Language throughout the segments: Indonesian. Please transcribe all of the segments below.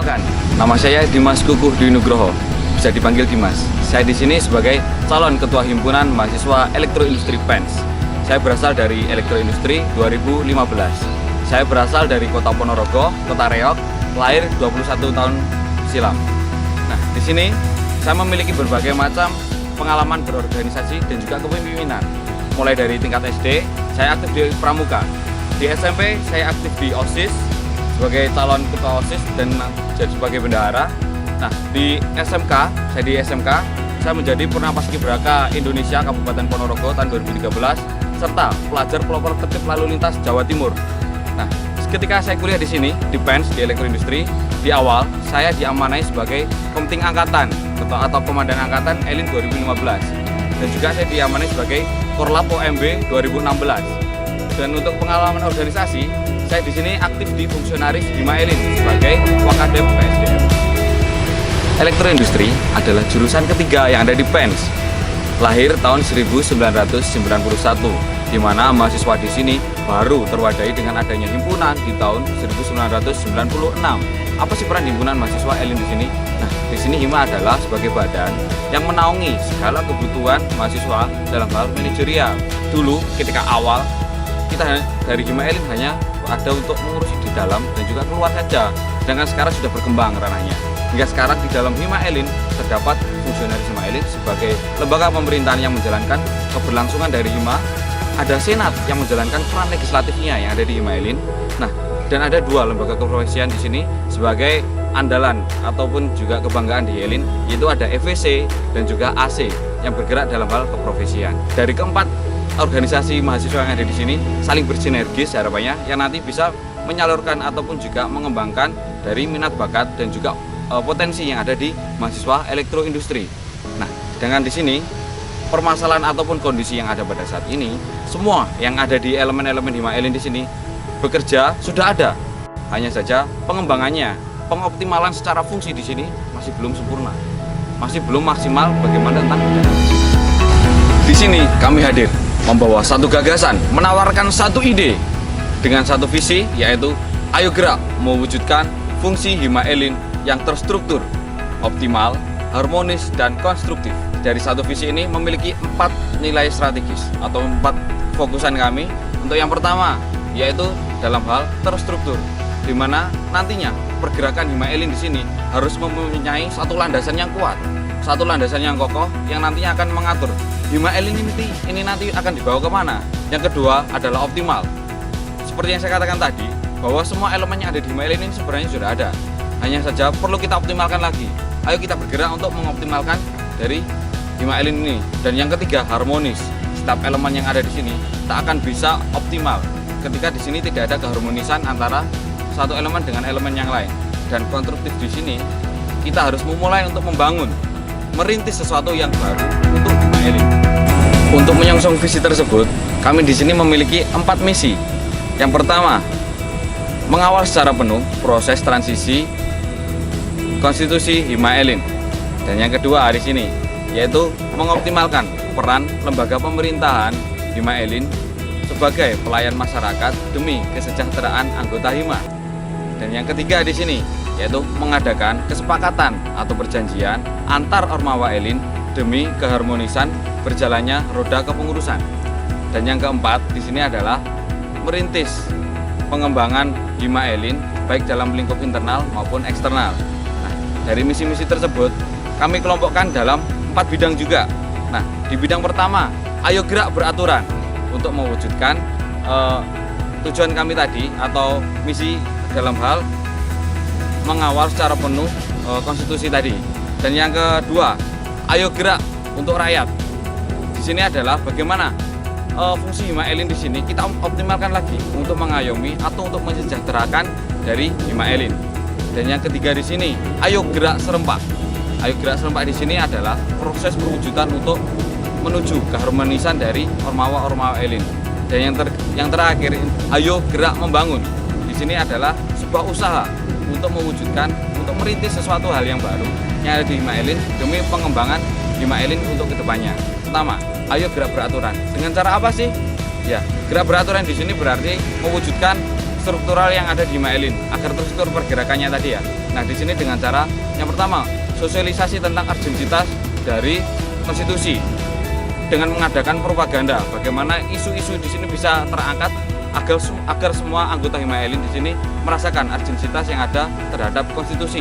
Perkenalkan, nama saya Dimas Kukuh Dwi Nugroho, bisa dipanggil Dimas. Saya di sini sebagai calon ketua himpunan mahasiswa Elektroindustri PENS. Saya berasal dari Elektroindustri 2015. Saya berasal dari Kota Ponorogo, Kota Reog, lahir 21 tahun silam. Nah, di sini saya memiliki berbagai macam pengalaman berorganisasi dan juga kepemimpinan. Mulai dari tingkat SD, saya aktif di Pramuka. Di SMP, saya aktif di OSIS sebagai calon ketua OSIS dan jadi sebagai bendahara. Nah, di SMK, saya menjadi Purna Paskibraka Indonesia Kabupaten Ponorogo tahun 2013 serta pelajar pelopor tertib lalu lintas Jawa Timur. Nah, ketika saya kuliah di sini di PENS di Elektroindustri, di awal saya diamanai sebagai Komting Angkatan atau Komandan Angkatan Elin 2015 dan juga saya diamanai sebagai Korlap OMB 2016. Dan untuk pengalaman organisasi, saya di sini aktif di fungsionaris Hima Elin sebagai Wakadep PSDM. Elektroindustri adalah jurusan ketiga yang ada di PENS. Lahir tahun 1991, di mana mahasiswa di sini baru terwadai dengan adanya himpunan di tahun 1996. Apa sih peran himpunan mahasiswa Elin di sini? Nah, di sini Hima adalah sebagai badan yang menaungi segala kebutuhan mahasiswa dalam hal manajerial. Dulu ketika awal kita dari Hima Elin hanya ada untuk mengurusi di dalam dan juga keluar saja. Sedangkan sekarang sudah berkembang ranahnya. Hingga sekarang di dalam Hima Elin terdapat fungsionaris Hima Elin sebagai lembaga pemerintahan yang menjalankan keberlangsungan dari Hima. Ada Senat yang menjalankan peran legislatifnya yang ada di Hima Elin. Nah, dan ada dua lembaga keprofesian di sini sebagai andalan ataupun juga kebanggaan di Elin, yaitu ada FVC dan juga AC yang bergerak dalam hal keprofesian. Dari keempat organisasi mahasiswa yang ada di sini saling bersinergis harapannya yang nanti bisa menyalurkan ataupun juga mengembangkan dari minat bakat dan juga potensi yang ada di mahasiswa elektroindustri. Nah, dengan di sini permasalahan ataupun kondisi yang ada pada saat ini, semua yang ada di elemen-elemen Hima Elin di sini bekerja sudah ada. Hanya saja pengembangannya, pengoptimalan secara fungsi di sini masih belum sempurna. Masih belum maksimal bagaimana tentang di sini kami hadir membawa satu gagasan, menawarkan satu ide dengan satu visi, yaitu ayo gerak mewujudkan fungsi Hima Elin yang terstruktur, optimal, harmonis, dan konstruktif. Dari satu visi ini memiliki 4 nilai strategis atau 4 fokusan kami. Untuk yang pertama, yaitu dalam hal terstruktur, di mana nantinya pergerakan Hima Elin di sini harus mempunyai satu landasan yang kuat, satu landasan yang kokoh yang nantinya akan mengatur Hima Elin ini nanti akan dibawa kemana. Yang kedua adalah optimal. Seperti yang saya katakan tadi, bahwa semua elemen yang ada di Hima Elin ini sebenarnya sudah ada. Hanya saja perlu kita optimalkan lagi. Ayo kita bergerak untuk mengoptimalkan dari Hima Elin ini. Dan yang ketiga, harmonis. Setiap elemen yang ada di sini tak akan bisa optimal ketika di sini tidak ada keharmonisan antara satu elemen dengan elemen yang lain. Dan konstruktif di sini kita harus memulai untuk membangun, merintis sesuatu yang baru untuk Hima Elin. Untuk menyongsong visi tersebut, kami di sini memiliki 4 misi. Yang pertama, mengawal secara penuh proses transisi konstitusi Hima Elin. Dan yang kedua di sini, yaitu mengoptimalkan peran lembaga pemerintahan Hima Elin sebagai pelayan masyarakat demi kesejahteraan anggota Hima. Dan yang ketiga di sini, yaitu mengadakan kesepakatan atau perjanjian antar Ormawa Elin demi keharmonisan berjalannya roda kepengurusan. Dan yang keempat di sini adalah merintis pengembangan Hima Elin baik dalam lingkup internal maupun eksternal. Nah, dari misi-misi tersebut kami kelompokkan dalam 4 bidang juga. Nah, di bidang pertama, ayo gerak beraturan untuk mewujudkan tujuan kami tadi atau misi dalam hal mengawal secara penuh konstitusi tadi. Dan yang kedua, ayo gerak untuk rakyat. Di sini adalah bagaimana fungsi Hima Elin di sini kita optimalkan lagi untuk mengayomi atau untuk mensejahterakan dari Hima Elin. Dan yang ketiga di sini, ayo gerak serempak. Ayo gerak serempak di sini adalah proses perwujudan untuk menuju keharmonisan dari Ormawa Elin. Dan yang terakhir, ayo gerak membangun. Di sini adalah sebuah usaha untuk mewujudkan, untuk merintis sesuatu hal yang baru yang ada di Hima Elin demi pengembangan Hima Elin untuk kedepannya. Pertama, ayo gerak beraturan. Dengan cara apa sih? Ya, gerak beraturan di sini berarti mewujudkan struktural yang ada di Hima Elin agar terstruktur pergerakannya tadi ya. Nah, di sini dengan cara yang pertama, sosialisasi tentang urgensitas dari konstitusi dengan mengadakan propaganda bagaimana isu-isu di sini bisa terangkat agar semua anggota Hima Elin di sini merasakan urgensitas yang ada terhadap konstitusi.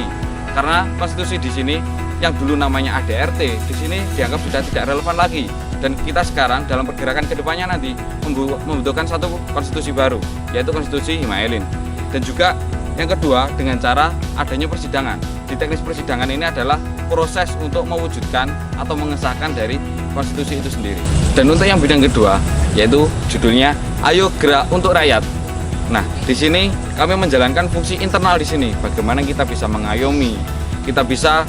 Karena konstitusi di sini yang dulu namanya ADRT di sini dianggap sudah tidak relevan lagi, dan kita sekarang dalam pergerakan kedepannya nanti membutuhkan satu konstitusi baru, yaitu konstitusi Hima Elin. Dan juga yang kedua, dengan cara adanya persidangan. Di teknis persidangan ini adalah proses untuk mewujudkan atau mengesahkan dari konstitusi itu sendiri. Dan untuk yang bidang kedua, yaitu judulnya Ayo Gerak untuk Rakyat. Nah, di sini kami menjalankan fungsi internal di sini. Bagaimana kita bisa mengayomi, kita bisa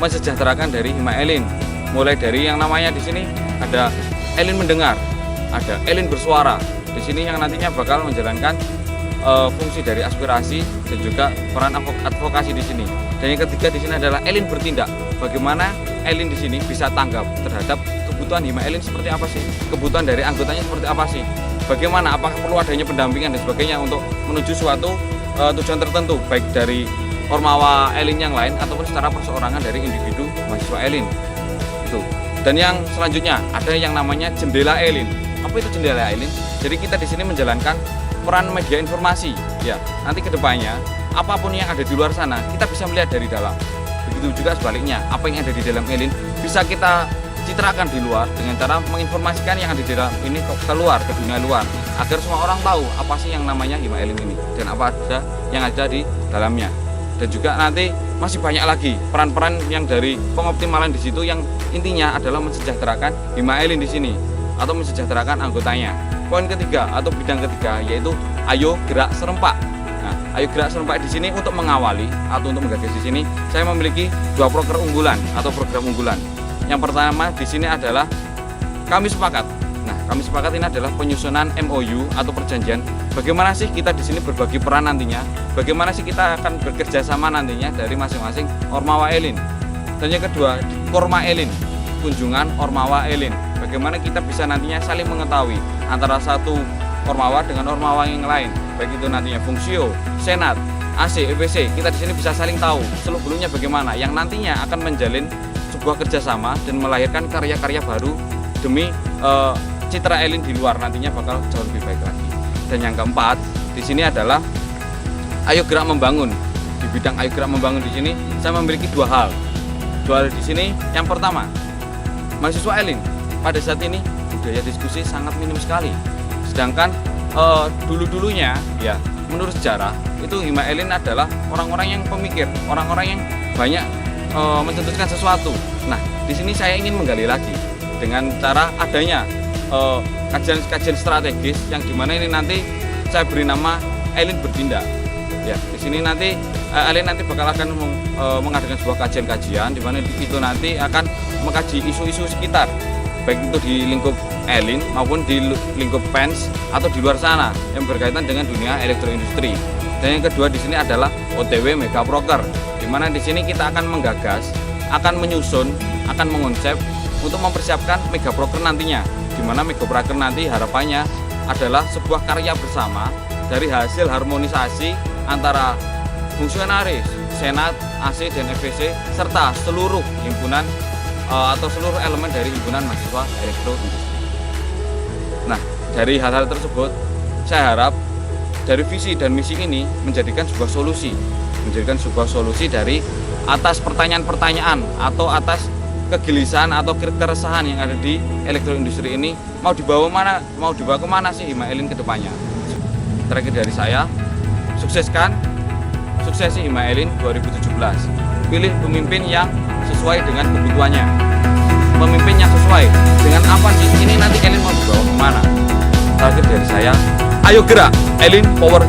mensejahterakan dari Hima Elin. Mulai dari yang namanya di sini ada Elin mendengar, ada Elin bersuara. Di sini yang nantinya bakal menjalankan fungsi dari aspirasi dan juga peran advokasi di sini. Dan yang ketiga di sini adalah Elin bertindak. Bagaimana Elin di sini bisa tanggap terhadap kebutuhan Hima Elin seperti apa sih? Kebutuhan dari anggotanya seperti apa sih? Bagaimana, apakah perlu adanya pendampingan dan sebagainya untuk menuju suatu tujuan tertentu, baik dari Ormawa Elin yang lain ataupun secara perseorangan dari individu mahasiswa Elin. Itu. Dan yang selanjutnya ada yang namanya jendela Elin. Apa itu jendela Elin? Jadi kita di sini menjalankan peran media informasi. Ya, nanti kedepannya apapun yang ada di luar sana kita bisa melihat dari dalam. Begitu juga sebaliknya, apa yang ada di dalam Elin bisa kita citrakan di luar dengan cara menginformasikan yang ada di dalam ini keluar ke dunia luar, agar semua orang tahu apa sih yang namanya Hima Elin ini dan apa ada yang ada di dalamnya. Dan juga nanti masih banyak lagi peran-peran yang dari pengoptimalan di situ yang intinya adalah mensejahterakan Hima Elin di sini atau mensejahterakan anggotanya. Poin ketiga atau bidang ketiga yaitu Ayo Gerak Serempak. Nah, Ayo Gerak Serempak di sini untuk mengawali atau untuk menggagas di sini saya memiliki dua program unggulan atau program unggulan. Yang pertama di sini adalah kami sepakat. Nah, kami sepakat ini adalah penyusunan MOU atau perjanjian. Bagaimana sih kita di sini berbagi peran nantinya? Bagaimana sih kita akan bekerja sama nantinya dari masing-masing Ormawa Elin? Dan yang kedua, Korma Elin, kunjungan Ormawa Elin. Bagaimana kita bisa nantinya saling mengetahui antara satu Ormawa dengan Ormawa yang lain, baik itu nantinya Fungsio, Senat, AC, EPC. Kita di sini bisa saling tahu seluk-beluknya bagaimana yang nantinya akan menjalin sebuah kerjasama dan melahirkan karya-karya baru demi citra Elin di luar nantinya bakal jauh lebih baik lagi. Dan yang keempat di sini adalah Ayo Gerak Membangun. Di bidang Ayo Gerak Membangun di sini saya memiliki dua hal. Dua hal di sini. Yang pertama, mahasiswa Elin pada saat ini budaya diskusi sangat minim sekali. Sedangkan dulu-dulunya ya menurut sejarah itu Hima Elin adalah orang-orang yang pemikir, orang-orang yang banyak mencetuskan sesuatu. Nah, di sini saya ingin menggali lagi dengan cara adanya kajian-kajian strategis yang dimana ini nanti saya beri nama Elin Bertindak. Ya, di sini nanti Elin nanti bakal akan mengadakan sebuah kajian-kajian di mana itu nanti akan mengkaji isu-isu sekitar, baik itu di lingkup Elin maupun di lingkup fans atau di luar sana yang berkaitan dengan dunia elektroindustri. Dan yang kedua di sini adalah OTW Mega Proker, di mana di sini kita akan menggagas, akan menyusun, akan mengonsep untuk mempersiapkan Mega Proker nantinya, di mana Mega Proker nanti harapannya adalah sebuah karya bersama dari hasil harmonisasi antara fungsionaris, Senat, AC dan FVC serta seluruh himpunan atau seluruh elemen dari himpunan mahasiswa elektroindustri. Nah, dari hal-hal tersebut saya harap dari visi dan misi ini menjadikan sebuah solusi dari atas pertanyaan-pertanyaan atau atas kegelisahan atau keresahan yang ada di elektroindustri ini mau dibawa kemana sih Hima Elin ke depannya. Terakhir dari saya, suksesi Hima Elin 2017. Pilih pemimpin yang sesuai dengan kebutuhannya, pemimpin yang sesuai dengan apa sih ini nanti Elin mau dibawa kemana. Terakhir dari saya, ayo gerak Elin Power.